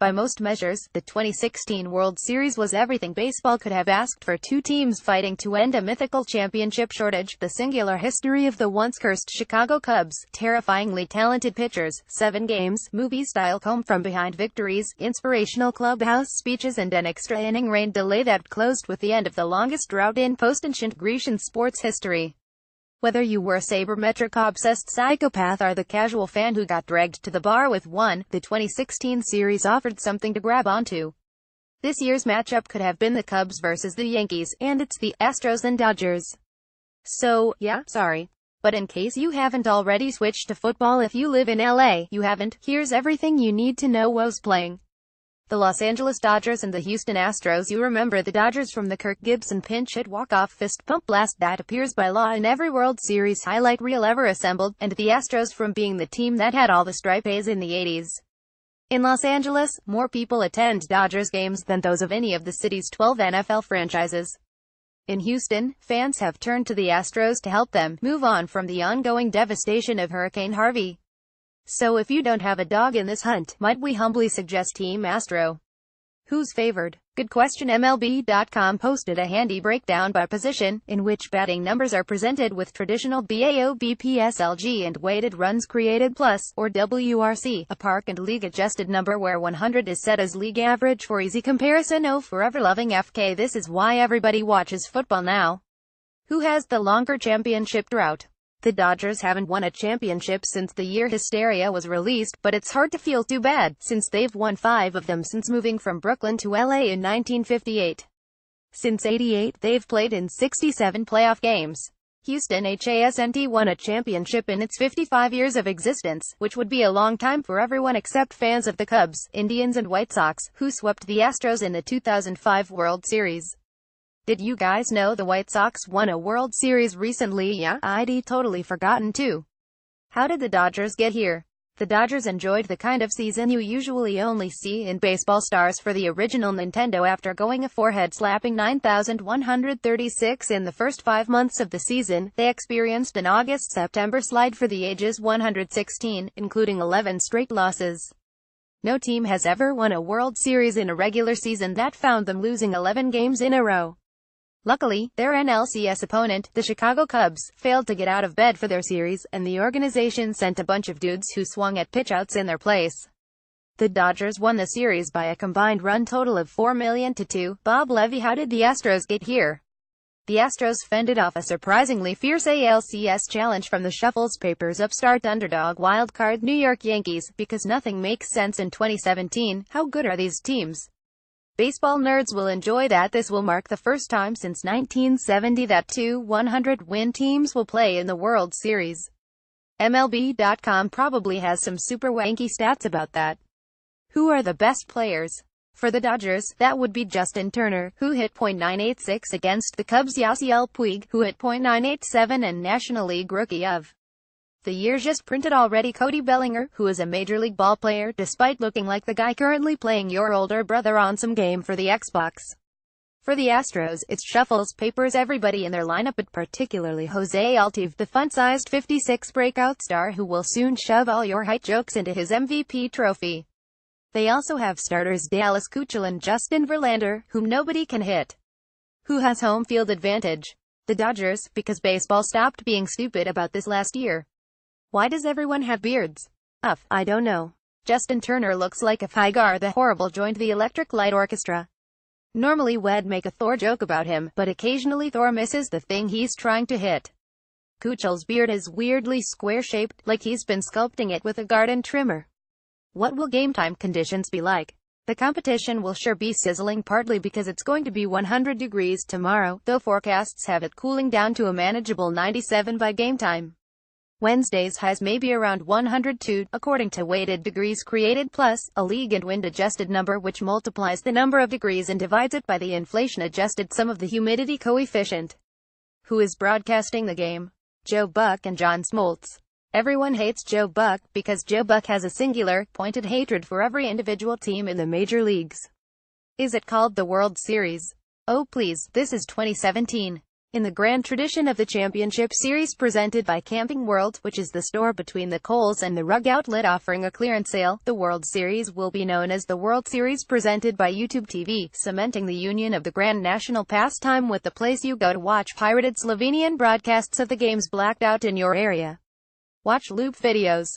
By most measures, the 2016 World Series was everything baseball could have asked for. Two teams fighting to end a mythical championship shortage, the singular history of the once-cursed Chicago Cubs, terrifyingly talented pitchers, 7 games, movie-style come-from-behind victories, inspirational clubhouse speeches and an extra-inning rain delay that closed with the end of the longest drought in post-ancient Grecian sports history. Whether you were a sabermetric-obsessed psychopath or the casual fan who got dragged to the bar with one, the 2016 series offered something to grab onto. This year's matchup could have been the Cubs versus the Yankees, and it's the Astros and Dodgers. So, yeah, sorry. But in case you haven't already switched to football, if you live in LA, you haven't, here's everything you need to know who's playing. The Los Angeles Dodgers and the Houston Astros. You remember the Dodgers from the Kirk Gibson pinch-hit walk-off fist pump blast that appears by law in every World Series highlight reel ever assembled, and the Astros from being the team that had all the stripes in the 80s. In Los Angeles, more people attend Dodgers games than those of any of the city's 12 NFL franchises. In Houston, fans have turned to the Astros to help them move on from the ongoing devastation of Hurricane Harvey. So if you don't have a dog in this hunt, might we humbly suggest Team Astro? Who's favored? Good question. MLB.com posted a handy breakdown by position, in which batting numbers are presented with traditional BAOBPSLG and weighted runs created plus, or WRC, a park and league adjusted number where 100 is set as league average for easy comparison. Oh, forever loving FK, this is why everybody watches football now. Who has the longer championship drought? The Dodgers haven't won a championship since the year Hysteria was released, but it's hard to feel too bad, since they've won 5 of them since moving from Brooklyn to LA in 1958. Since '88, they've played in 67 playoff games. Houston hasn't won a championship in its 55 years of existence, which would be a long time for everyone except fans of the Cubs, Indians and White Sox, who swept the Astros in the 2005 World Series. Did you guys know the White Sox won a World Series recently? Yeah, I'd totally forgotten too. How did the Dodgers get here? The Dodgers enjoyed the kind of season you usually only see in baseball stars for the original Nintendo. After going a forehead-slapping 9,136 in the first 5 months of the season, they experienced an August-September slide for the ages 116, including 11 straight losses. No team has ever won a World Series in a regular season that found them losing 11 games in a row. Luckily, their NLCS opponent, the Chicago Cubs, failed to get out of bed for their series, and the organization sent a bunch of dudes who swung at pitchouts in their place. The Dodgers won the series by a combined run total of 4-2. Bob Levy. How did the Astros get here? The Astros fended off a surprisingly fierce ALCS challenge from the Shuffles Papers upstart underdog wildcard New York Yankees, because nothing makes sense in 2017. How good are these teams? Baseball nerds will enjoy that. This will mark the first time since 1970 that 2 100-win teams will play in the World Series. MLB.com probably has some super wanky stats about that. Who are the best players? For the Dodgers, that would be Justin Turner, who hit .986 against the Cubs. Yasiel Puig, who hit .987 and National League Rookie of the Year just printed already. Cody Bellinger, who is a Major League ball player, despite looking like the guy currently playing your older brother on some game for the Xbox. For the Astros, it's Shuffles Papers everybody in their lineup, but particularly Jose Altuve, the fun-sized 56 breakout star who will soon shove all your height jokes into his MVP trophy. They also have starters Dallas Keuchel and Justin Verlander, whom nobody can hit. Who has home field advantage? The Dodgers, because baseball stopped being stupid about this last year. Why does everyone have beards? I don't know. Justin Turner looks like if Hagar the Horrible joined the Electric Light Orchestra. Normally we'd make a Thor joke about him, but occasionally Thor misses the thing he's trying to hit. Keuchel's beard is weirdly square-shaped, like he's been sculpting it with a garden trimmer. What will game time conditions be like? The competition will sure be sizzling, partly because it's going to be 100 degrees tomorrow, though forecasts have it cooling down to a manageable 97 by game time. Wednesday's highs may be around 102, according to weighted degrees created plus, a league and wind adjusted number which multiplies the number of degrees and divides it by the inflation adjusted sum of the humidity coefficient. Who is broadcasting the game? Joe Buck and John Smoltz. Everyone hates Joe Buck, because Joe Buck has a singular, pointed hatred for every individual team in the major leagues. Is it called the World Series? Oh please, this is 2017. In the grand tradition of the championship series presented by Camping World, which is the store between the Coles and the Rug Outlet offering a clearance sale, the World Series will be known as the World Series presented by YouTube TV, cementing the union of the grand national pastime with the place you go to watch pirated Slovenian broadcasts of the games blacked out in your area. Watch loop videos.